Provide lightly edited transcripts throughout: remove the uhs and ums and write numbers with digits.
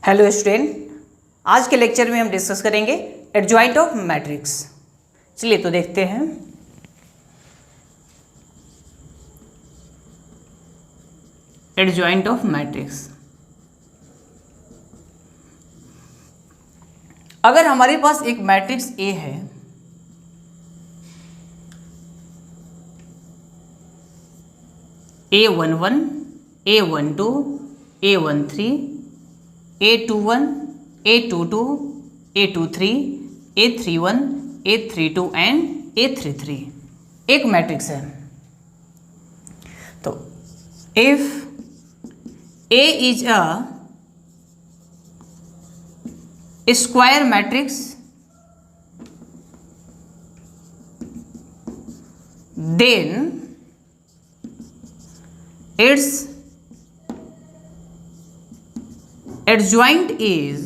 Hello student, आज के lecture में हम डिस्कस करेंगे एडजॉइंट ऑफ मैट्रिक्स। चलिए तो देखते हैं। एडजॉइंट ऑफ मैट्रिक्स, अगर हमारे पास एक मैट्रिक्स ए है, A11, A12, A13, A21, A22, A23, A31, A32 and A33 एक मैट्रिक्स है। तो if A is a square matrix, then its adjoint is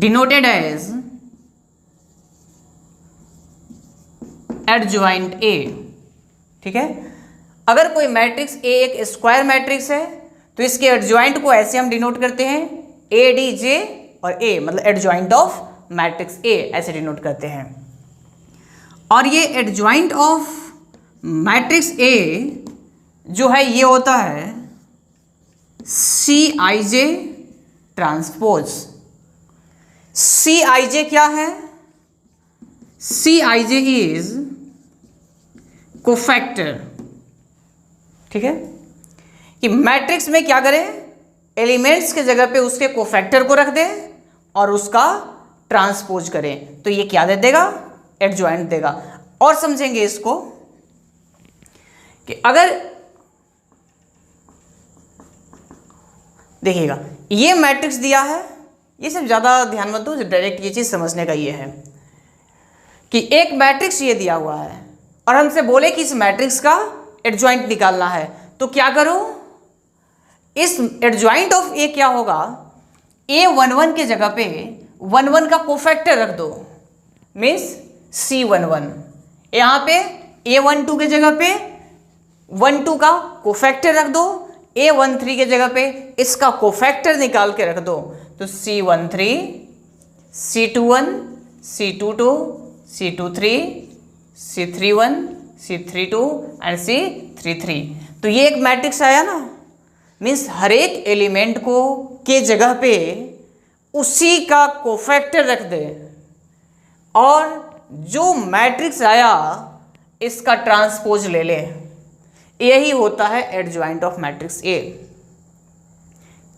denoted as adjoint A। ठीक है, अगर कोई मैट्रिक्स A एक स्क्वायर मैट्रिक्स है तो इसके एडजॉइंट को ऐसे हम डिनोट करते हैं ADJ, और A मतलब एडजॉइंट ऑफ मैट्रिक्स A ऐसे डिनोट करते हैं। और ये एडजॉइंट ऑफ मैट्रिक्स A जो है ये होता है Cij ट्रांसपोज। Cij क्या है? Cij is cofactor. ठीक है, कि मैट्रिक्स में क्या करें, एलिमेंट्स के जगह पे उसके कोफैक्टर को रख दें और उसका ट्रांसपोज करें, तो ये क्या दे देगा? एडजॉइंट देगा। और समझेंगे इसको कि अगर देखिएगा ये मैट्रिक्स दिया है, ये सब ज़्यादा ध्यान मत दो, डायरेक्ट ये चीज़ समझने का ये है कि एक मैट्रिक्स ये दिया हुआ है और हमसे बोले कि इस मैट्रिक्स का एडजॉइंट निकालना है, तो क्या करो, इस एडजॉइंट ऑफ ए क्या होगा, A11 के जगह पे 11 का कोफैक्टर रख दो, मीन्स C11। यहाँ पे A12 के जगह पे 12 का कोफैक्टर रख दो, A13 के जगह पे इसका कोफैक्टर निकाल के रख दो, तो C13, C21, C22, C23, C31, C32 and C33। तो ये एक मैट्रिक्स आया ना, मीन्स हर एक एलिमेंट को के जगह पे उसी का कोफैक्टर रख दे और जो मैट्रिक्स आया इसका ट्रांसपोज ले ले। यही होता है adjoint of matrix A.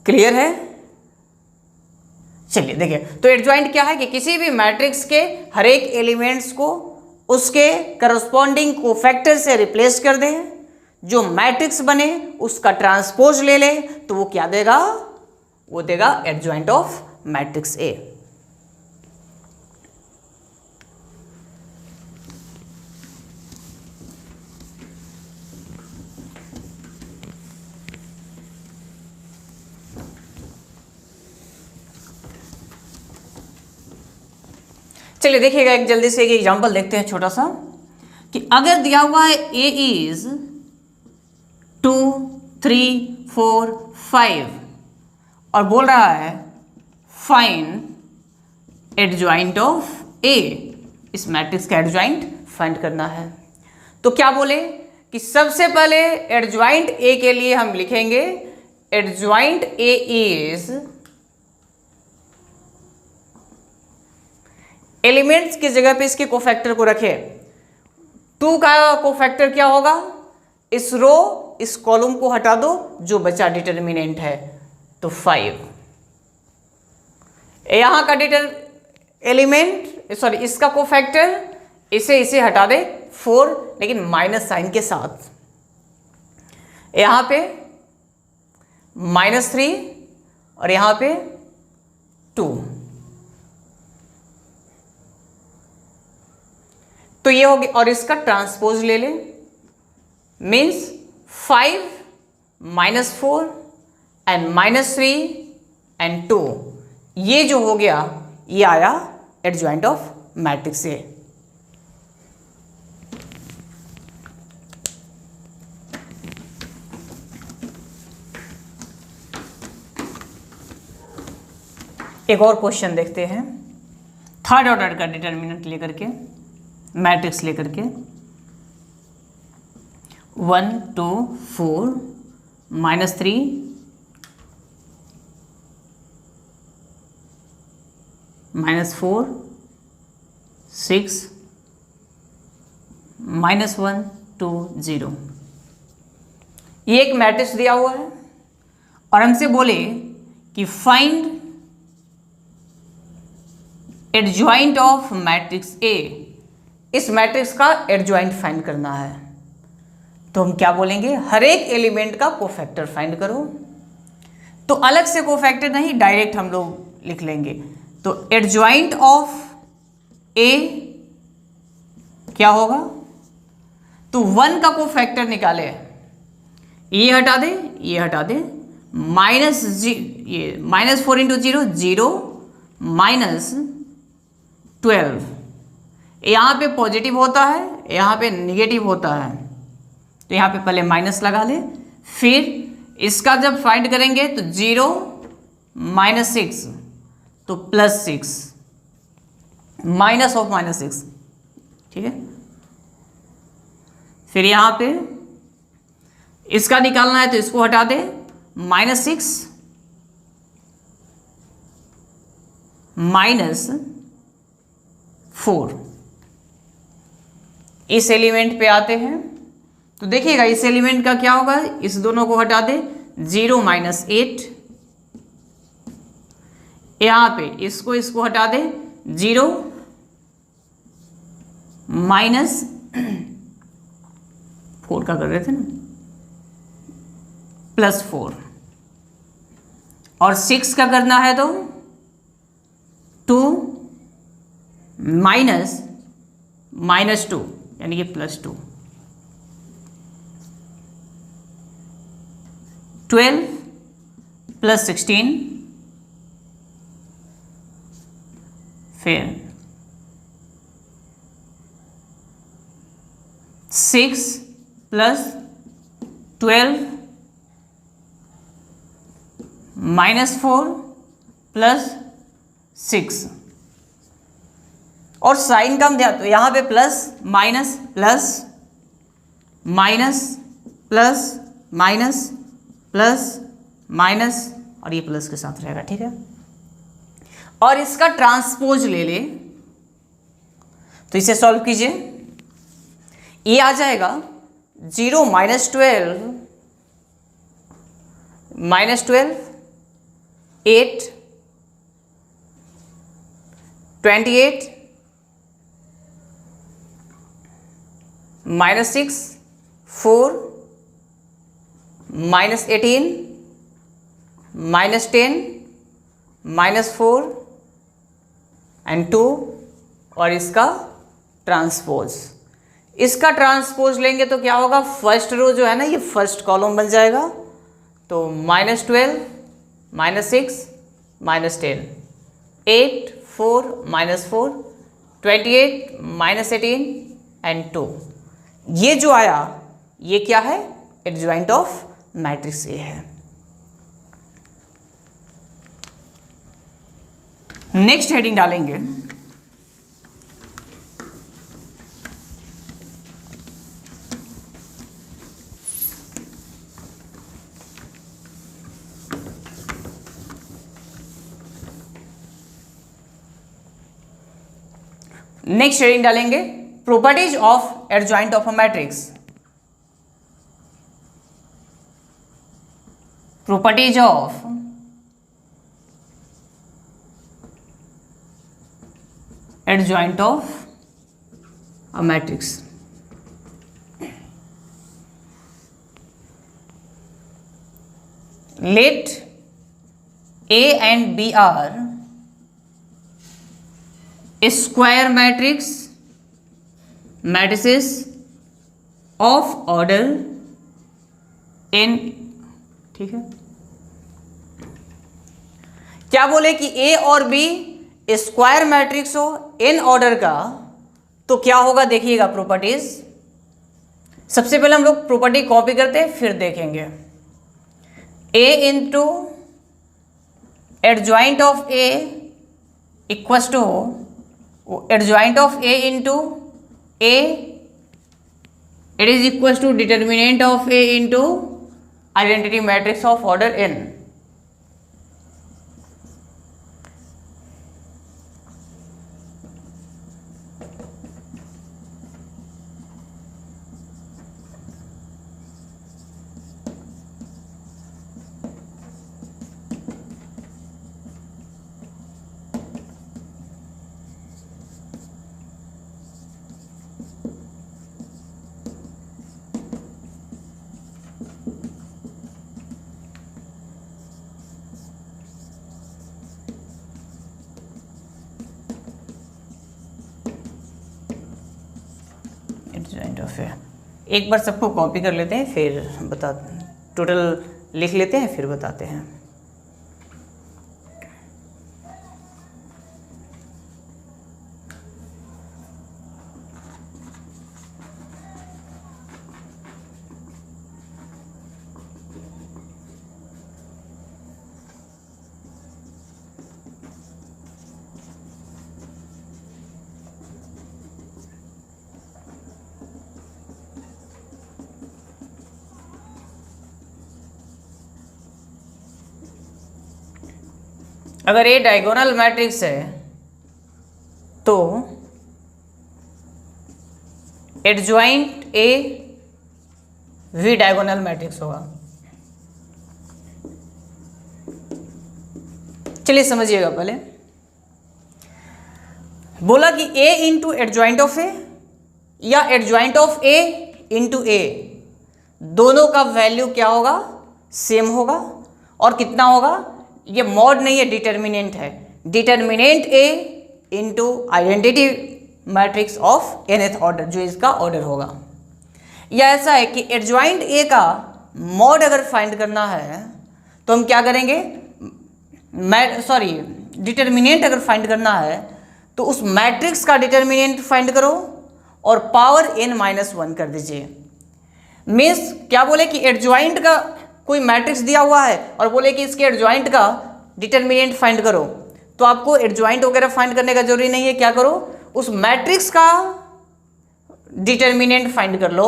Clear है? चलिए देखिए, तो एडजॉइंट क्या है कि किसी भी मैट्रिक्स के हर एक एलिमेंट्स को उसके करस्पॉन्डिंग कोफैक्टर से रिप्लेस कर दें, जो मैट्रिक्स बने उसका ट्रांसपोज ले ले, तो वो क्या देगा? वो देगा एडजॉइंट ऑफ मैट्रिक्स ए। चलिए देखिएगा, एक जल्दी से एक एग्जांपल देखते हैं छोटा सा, कि अगर दिया हुआ है A इज 2, 3, 4, 5 और बोल रहा है फाइंड एडजॉइंट ऑफ A, इस मैट्रिक्स का एडजॉइंट फाइंड करना है, तो क्या बोले कि सबसे पहले एडजॉइंट A के लिए हम लिखेंगे एडजॉइंट A इज एलिमेंट्स की जगह पे इसके कोफैक्टर को रखे। 2 का कोफैक्टर क्या होगा? इस रो इस कॉलम को हटा दो, जो बचा डिटर्मिनेंट है, तो 5। यहां का एलिमेंट सॉरी इसका कोफैक्टर इसे हटा दे 4, लेकिन माइनस साइन के साथ। यहां पे -3 और यहां पे 2, तो ये हो गया। और इसका ट्रांसपोज ले ले, मीन्स 5 -4 एंड -3 एंड 2, ये जो हो गया ये आया एडजॉइंट ऑफ मैट्रिक्स ए। एक और क्वेश्चन देखते हैं, थर्ड ऑर्डर का डिटर्मिनेंट लेकर के, मैट्रिक्स लेकर के 1 2 4 -3 -4 6 -1 2 0। ये एक मैट्रिक्स दिया हुआ है और हमसे बोले कि फाइंड एडजॉइंट ऑफ मैट्रिक्स ए। इस मैट्रिक्स का एडजॉइंट फाइंड करना है, तो हम क्या बोलेंगे, हर एक एलिमेंट का कोफैक्टर फाइंड करो। तो अलग से कोफैक्टर नहीं, डायरेक्ट हम लोग लिख लेंगे। तो एडजॉइंट ऑफ ए क्या होगा, तो 1 का कोफैक्टर निकाले, ये हटा दे, ये हटा दे, -4 × 0 0 -12। यहाँ पे पॉजिटिव होता है, यहाँ पे निगेटिव होता है, तो यहाँ पे पहले माइनस लगा ले। फिर इसका जब फाइंड करेंगे तो 0 -6 तो +6 -6, ठीक है। फिर यहाँ पे इसका निकालना है तो इसको हटा दे, -6 -4। इस एलिमेंट पे आते हैं तो देखिएगा इस एलिमेंट का क्या होगा, इस दोनों को हटा दे, 0 -8, यहाँ पे इसको हटा दे, 0 -4 का कर रहे थे ना, +4, और 6 का करना है तो 2 -2 यानी कि +2, 12 + 16, फिर 6 + 12 -4 + 6, और साइन कम दिया तो यहाँ पे plus minus plus minus plus minus plus minus, और ये प्लस के साथ रहेगा, ठीक है। और इसका ट्रांसपोज ले ले तो इसे सॉल्व कीजिए, ये आ जाएगा 0 -12 8 28 -6 4 -18 -10 -4 एंड 2, और इसका ट्रांसपोज। इसका ट्रांसपोज लेंगे तो क्या होगा, फर्स्ट रो जो है ना, ये फर्स्ट कॉलम बन जाएगा, तो -12 -6 -10 8 4 -4 28 -18 एंड 2। ये जो आया ये क्या है, एडजॉइंट ऑफ मैट्रिक्स ए है। नेक्स्ट हेडिंग डालेंगे properties of adjoint of a matrix. Properties of adjoint of a matrix। Let A and B are a square matrices of order n, ठीक है। क्या बोले कि A और B स्क्वायर मैट्रिक्स हो n order का, तो क्या होगा देखिएगा प्रॉपर्टीज। सबसे पहले हम लोग प्रॉपर्टी कॉपी करते हैं फिर देखेंगे। A into adjoint of A equals to adjoint of A into A, it is equals to determinant of A into identity matrix of order n। एक बार सबको कॉपी कर लेते हैं, फिर बता टोटल लिख लेते हैं, फिर बताते हैं। अगर ए डायगोनल मैट्रिक्स है तो एडजॉइंट ए भी डायगोनल मैट्रिक्स होगा। चलिए समझिएगा, पहले बोला कि ए इंटू एडजॉइंट ऑफ ए या एडजॉइंट ऑफ ए इंटू ए, दोनों का वैल्यू क्या होगा, सेम होगा। और कितना होगा, ये मॉड नहीं है, डिटर्मिनेंट है। Determinant A into identity matrix of nth order, जो इसका ऑर्डर होगा। या ऐसा है कि एडजॉइंट ए का मॉड अगर फाइंड करना है तो हम क्या करेंगे, डिटर्मिनेंट अगर फाइंड करना है तो उस मैट्रिक्स का डिटर्मिनेंट फाइंड करो और पावर n-1 कर दीजिए। मीन्स क्या बोले कि एडजॉइंट का कोई मैट्रिक्स दिया हुआ है और बोले कि इसके एडजॉइंट का डिटर्मिनेंट फाइंड करो, तो आपको एडजॉइंट वगैरह फाइंड करने का जरूरी नहीं है। क्या करो, उस मैट्रिक्स का डिटर्मिनेंट फाइंड कर लो,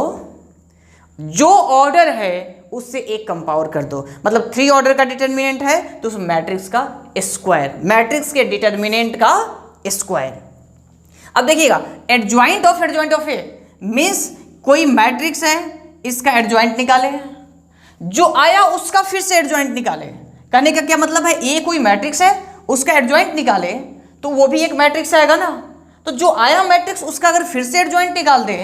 जो ऑर्डर है उससे एक कंपावर कर दो। मतलब 3 ऑर्डर का डिटर्मिनेंट है तो उस मैट्रिक्स का स्क्वायर, मैट्रिक्स के डिटर्मिनेंट का स्क्वायर। अब देखिएगा, एडजॉइंट ऑफ ए मीन्स कोई मैट्रिक्स है, इसका एडजॉइंट निकाले, जो आया उसका फिर से एडजॉइंट निकाले। कहने का क्या मतलब है, ए कोई मैट्रिक्स है, उसका एडजॉइंट निकाले तो वो भी एक मैट्रिक्स आएगा ना। तो जो आया मैट्रिक्स उसका अगर फिर से एडजॉइंट निकाल दे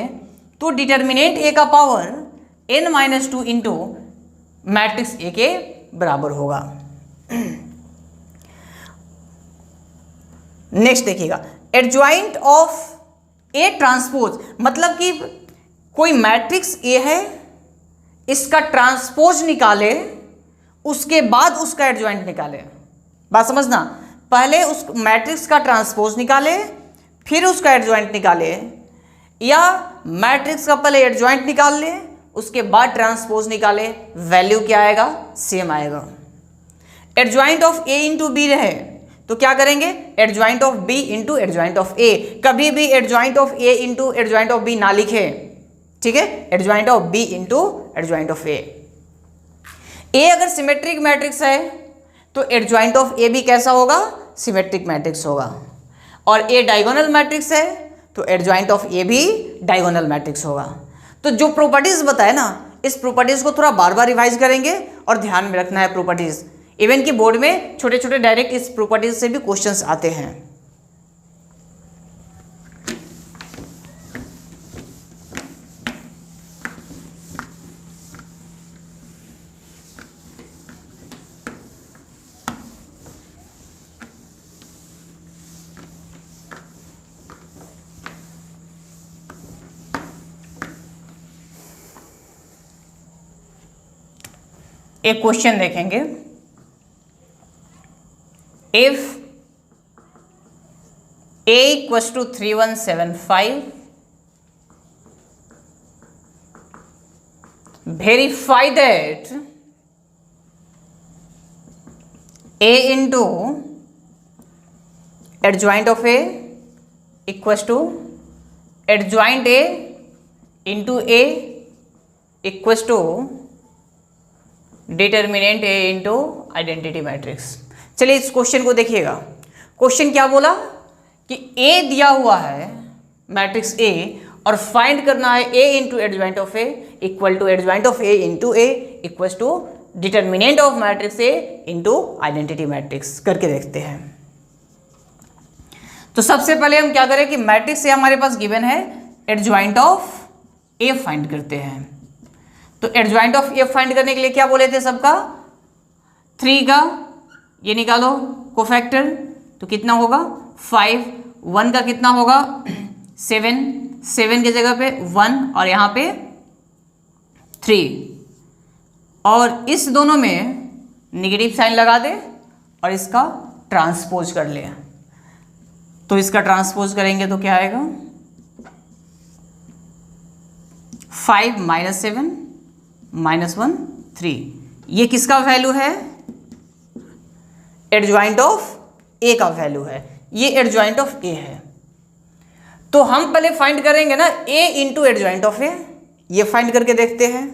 तो डिटर्मिनेंट ए का power n-2 into matrix A के बराबर होगा। नेक्स्ट देखिएगा, एडजॉइंट ऑफ ए ट्रांसपोज, मतलब कि कोई मैट्रिक्स ए है, इसका ट्रांसपोज निकाले, उसके बाद उसका एडजॉइंट निकाले। बात समझना, पहले उस मैट्रिक्स का ट्रांसपोज निकाले फिर उसका एडजॉइंट निकाले, या मैट्रिक्स का पहले एडजॉइंट निकाल ले उसके बाद ट्रांसपोज निकाले, वैल्यू क्या आएगा, सेम आएगा। Adjoint of A into B रहे तो क्या करेंगे, adjoint of B into adjoint of A. कभी भी adjoint of A into adjoint of B ना लिखे, ठीक है, adjoint of B into adjoint of A. A अगर सिमेट्रिक मैट्रिक्स है तो एडजॉइंट ऑफ ए भी कैसा होगा, सिमेट्रिक मैट्रिक्स होगा। और ए डायगोनल मैट्रिक्स है तो एडजॉइंट ऑफ ए भी डायगोनल मैट्रिक्स होगा। तो जो प्रॉपर्टीज बताए ना, इस प्रॉपर्टीज को थोड़ा बार बार रिवाइज करेंगे और ध्यान में रखना है प्रॉपर्टीज। इवन कि बोर्ड में छोटे छोटे डायरेक्ट इस प्रॉपर्टीज से भी क्वेश्चंस आते हैं। एक क्वेश्चन देखेंगे, if a equals to 3175, verify that a into adjoint of A equals to adjoint A into A equals to determinant A into identity matrix. चलिए इस क्वेश्चन को देखिएगा। क्वेश्चन क्या बोला कि ए दिया हुआ है मैट्रिक्स ए और फाइंड करना है A into adjoint of A equal to adjoint of A into A equals to determinant of matrix A into identity matrix. करके देखते हैं। तो सबसे पहले हम क्या करें कि मैट्रिक्स ए हमारे पास गिवन है, एडजॉइंट ऑफ ए फाइंड करते हैं। तो एडजॉइंट ऑफ ए फाइंड करने के लिए क्या बोले थे सबका, 3 का ये निकालो कोफैक्टर, तो कितना होगा 5, 1 का कितना होगा 7, 7 की जगह पे 1 और यहाँ पे 3, और इस दोनों में नेगेटिव साइन लगा दे और इसका ट्रांसपोज कर ले। तो इसका ट्रांसपोज करेंगे तो क्या आएगा 5 - 7 -1 3। ये किसका वैल्यू है, एडजॉइंट ऑफ ए का वैल्यू है। ये एडजॉइंट ऑफ ए है। तो हम पहले फाइंड करेंगे ना ए इंटू एडजॉइंट ऑफ ए। ये फाइंड करके देखते हैं।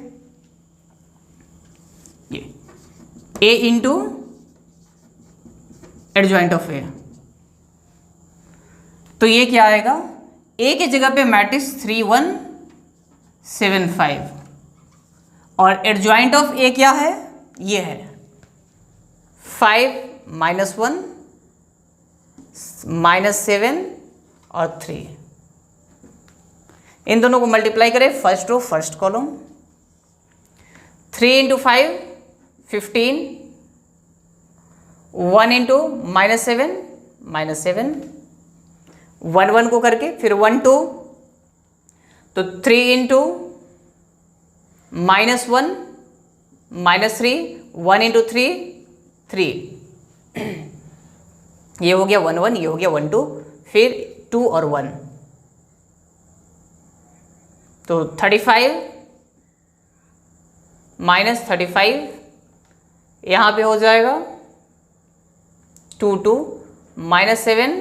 ये ए इंटू एडजॉइंट ऑफ ए, तो ये क्या आएगा, ए के जगह पे मैट्रिक्स 3 1 7 5 और एडजॉइंट ऑफ ए क्या है, ये है 5 -1 -7 और 3। इन दोनों को मल्टीप्लाई करें, फर्स्ट रो फर्स्ट कॉलम, 3 × 5 15, 1 × -7 -7, 1 1 को करके फिर 1 2, तो 3 × -1 -3, 1 × 3 3, ये हो गया 1 1, ये हो गया 1 2, फिर 2 और 1, तो 35 -35 यहाँ पे हो जाएगा 2 2 -7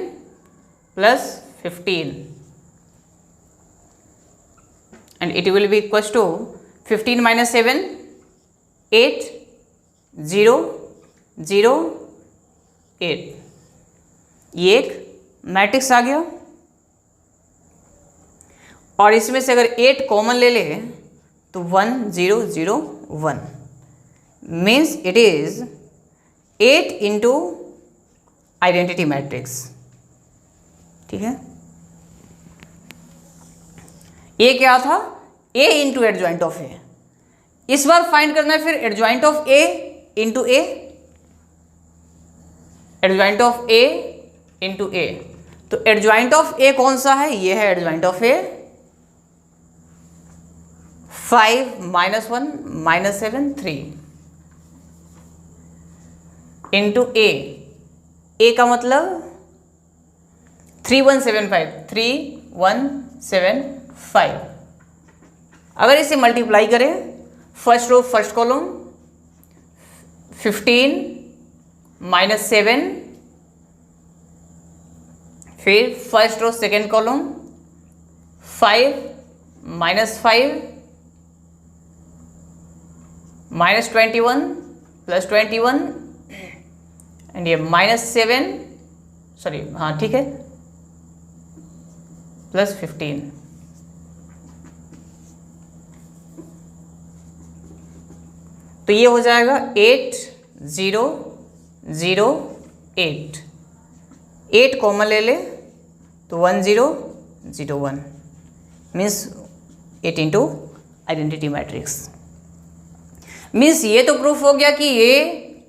+ 15 and it will be equals to 15 - 7 8 0 0 8। ये एक मैट्रिक्स आ गया और इसमें से अगर 8 कॉमन ले ले तो 1 0 0 1 means it is 8 into identity matrix. ठीक है, ये क्या था, A into adjoint of A. इस बार फाइंड करना है फिर adjoint of A into A, adjoint of A into A. तो एडजॉइंट ऑफ ए कौन सा है, ये है adjoint of A, 5 -1 -7 3 into A. A का मतलब 3 1 7 5, 3 1 7 5। अगर इसे मल्टीप्लाई करें, फर्स्ट रो फर्स्ट कॉलम 15 -7, फिर first row second column 5 -5 -21 + 21 and ये -7, सॉरी हाँ ठीक है, + 15। तो ये हो जाएगा 8 0 0 8। 8 कॉमन ले ले तो 1 0 0 1 means 8 into identity matrix. Means ये तो प्रूफ हो गया कि ये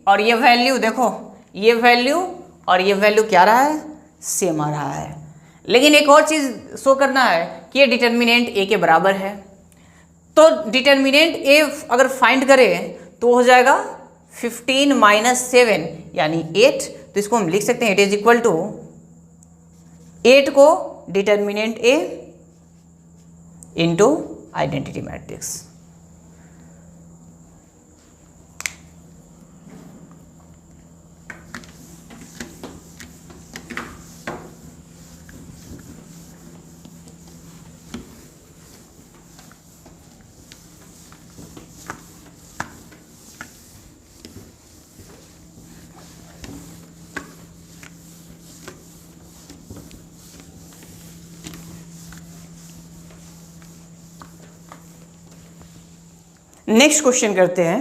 और ये वैल्यू, देखो ये वैल्यू और ये वैल्यू क्या रहा है, सेम आ रहा है। लेकिन एक और चीज़ शो करना है कि ये डिटर्मिनेंट ए के बराबर है। तो डिटर्मिनेंट ए अगर फाइंड करें तो हो जाएगा 15 - 7 यानी 8। तो इसको हम लिख सकते हैं, इट इज इक्वल टू 8 को determinant A into identity matrix. Next question करते हैं।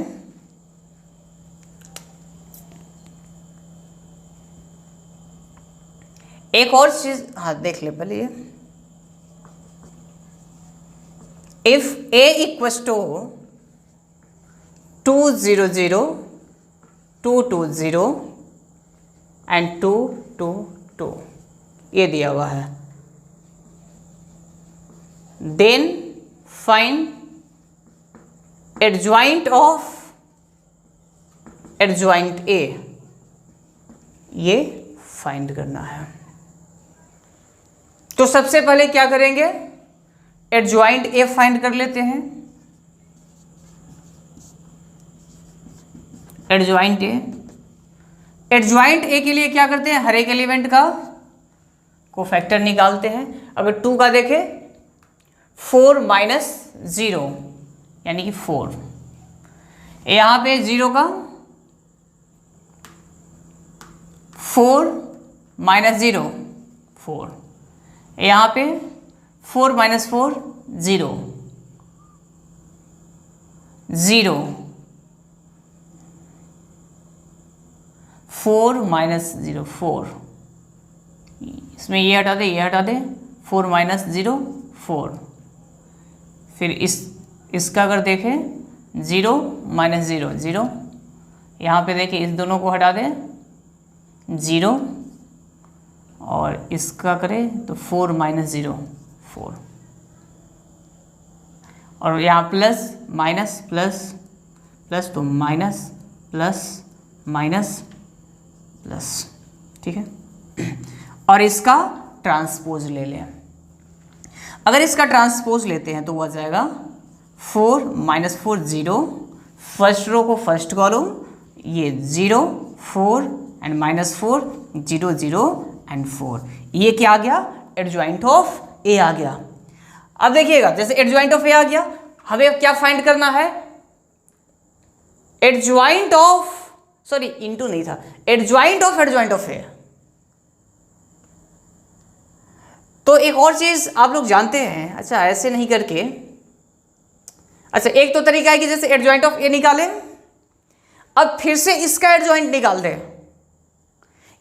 एक और चीज, हाँ देख ले पहले ये। If A equals to 2 0 0 2 2 0 and 2 2 2 ये दिया हुआ है, then find adjoint of adjoint A, ये फाइंड करना है। तो सबसे पहले क्या करेंगे, एडजॉइंट ए फाइंड कर लेते हैं। एडजॉइंट ए, एडजॉइंट ए के लिए क्या करते हैं, हर एक एलिमेंट का कोफैक्टर निकालते हैं। अगर 2 का देखें 4 माइनस 0 यानी कि 4, यहाँ पे 0 का 4 माइनस 0 4, यहाँ पे 4 माइनस 4 0 0, 4 माइनस 0 4, इसमें ये हटा दे, ये हटा दे, 4 माइनस 0 4। फिर इसका अगर देखें 0 माइनस 0 0, यहाँ पे देखिए इस दोनों को हटा दें 0, और इसका करें तो 4 माइनस 0 4, और यहाँ प्लस माइनस प्लस प्लस तो माइनस प्लस माइनस प्लस, ठीक है। और इसका ट्रांसपोज ले लें। अगर इसका ट्रांसपोज लेते हैं तो वो आ जाएगा 4 माइनस 4 0, फर्स्ट रो को फर्स्ट कॉलम, ये 0 4 एंड माइनस 4 0 0 एंड 4, ये क्या आ गया, एडजॉइंट ऑफ ए आ गया। अब देखिएगा, जैसे एडजॉइंट ऑफ ए आ गया, हमें अब क्या फाइंड करना है, एडजॉइंट ऑफ, सॉरी इनटू नहीं था, एडजॉइंट ऑफ ए। तो एक और चीज आप लोग जानते हैं, अच्छा ऐसे नहीं करके, अच्छा एक तो तरीका है कि जैसे एडजॉइंट ऑफ ए निकालें, अब फिर से इसका एडजॉइंट निकाल दें,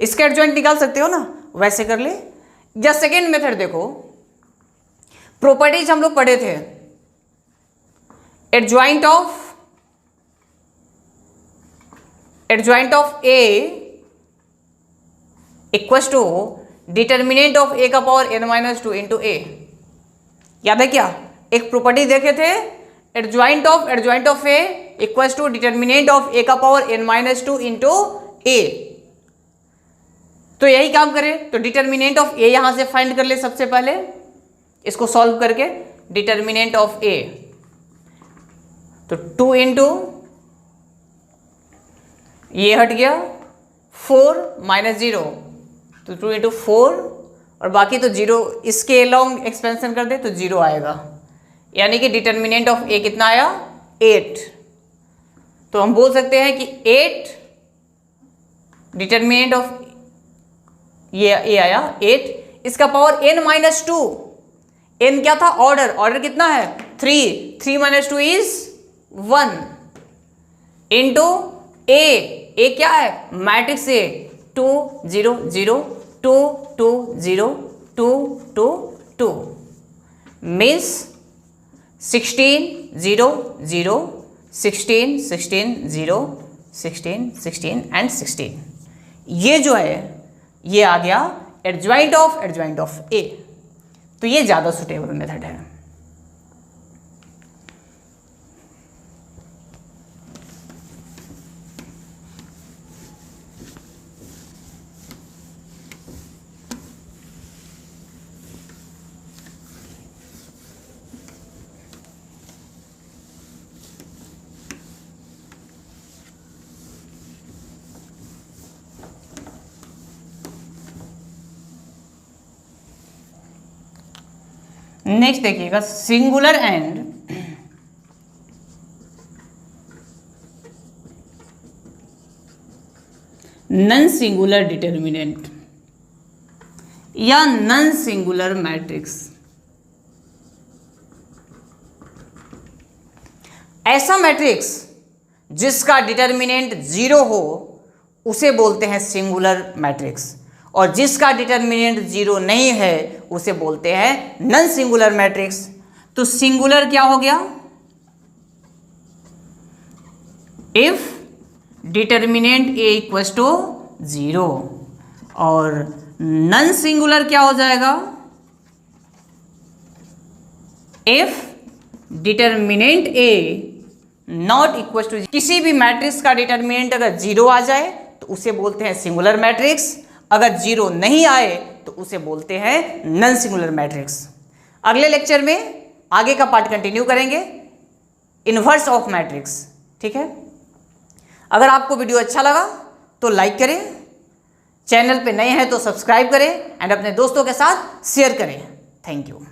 इसका एडजॉइंट निकाल सकते हो ना, वैसे कर ले। या सेकेंड मेथड देखो, प्रॉपर्टीज हम लोग पढ़े थे, adjoint of A equals to determinant of A का power n minus 2 into A. याद है क्या, एक प्रॉपर्टी देखे थे, adjoint of A equals to determinant of A का power n minus 2 into A. तो यही काम करें, तो डिटर्मिनेंट ऑफ ए यहां से फाइंड कर ले सबसे पहले, इसको सॉल्व करके डिटर्मिनेंट ऑफ ए, तो 2 इंटू ये हट गया 4 माइनस 0, तो 2 इंटू 4, और बाकी तो 0, इसके लॉन्ग एक्सपेंशन कर दे तो 0 आएगा, यानी कि डिटर्मिनेंट ऑफ ए कितना आया 8। तो हम बोल सकते हैं कि 8 डिटर्मिनेंट ऑफ ये ए आया 8, इसका पावर n माइनस 2, n क्या था, ऑर्डर कितना है 3 माइनस 2 इज 1 इंटू ए क्या है, मैट्रिक्स ए 2 0 0 2 2 0 2 2 2 मीन्स 16 0 0 16 16 0 16 16 एंड 16, ये जो है ये आ गया एडजॉइंट ऑफ ए। तो ये ज़्यादा सुटेबल मेथड है। नेक्स्ट देखिएगा, singular and non singular determinant या नॉन सिंगुलर मैट्रिक्स। ऐसा मैट्रिक्स जिसका डिटर्मिनेंट 0 हो उसे बोलते हैं सिंगुलर मैट्रिक्स, और जिसका डिटर्मिनेंट 0 नहीं है उसे बोलते हैं नॉन सिंगुलर मैट्रिक्स। तो सिंगुलर क्या हो गया? If determinant A equals to 0, और नॉन सिंगुलर क्या हो जाएगा? If determinant A not equal to, किसी भी मैट्रिक्स का डिटर्मिनेंट अगर 0 आ जाए तो उसे बोलते हैं सिंगुलर मैट्रिक्स, अगर 0 नहीं आए तो उसे बोलते हैं नॉन सिंगुलर मैट्रिक्स। अगले लेक्चर में आगे का पार्ट कंटिन्यू करेंगे, इन्वर्स ऑफ मैट्रिक्स। ठीक है, अगर आपको वीडियो अच्छा लगा तो लाइक करें, चैनल पे नए हैं तो सब्सक्राइब करें एंड अपने दोस्तों के साथ शेयर करें। Thank you.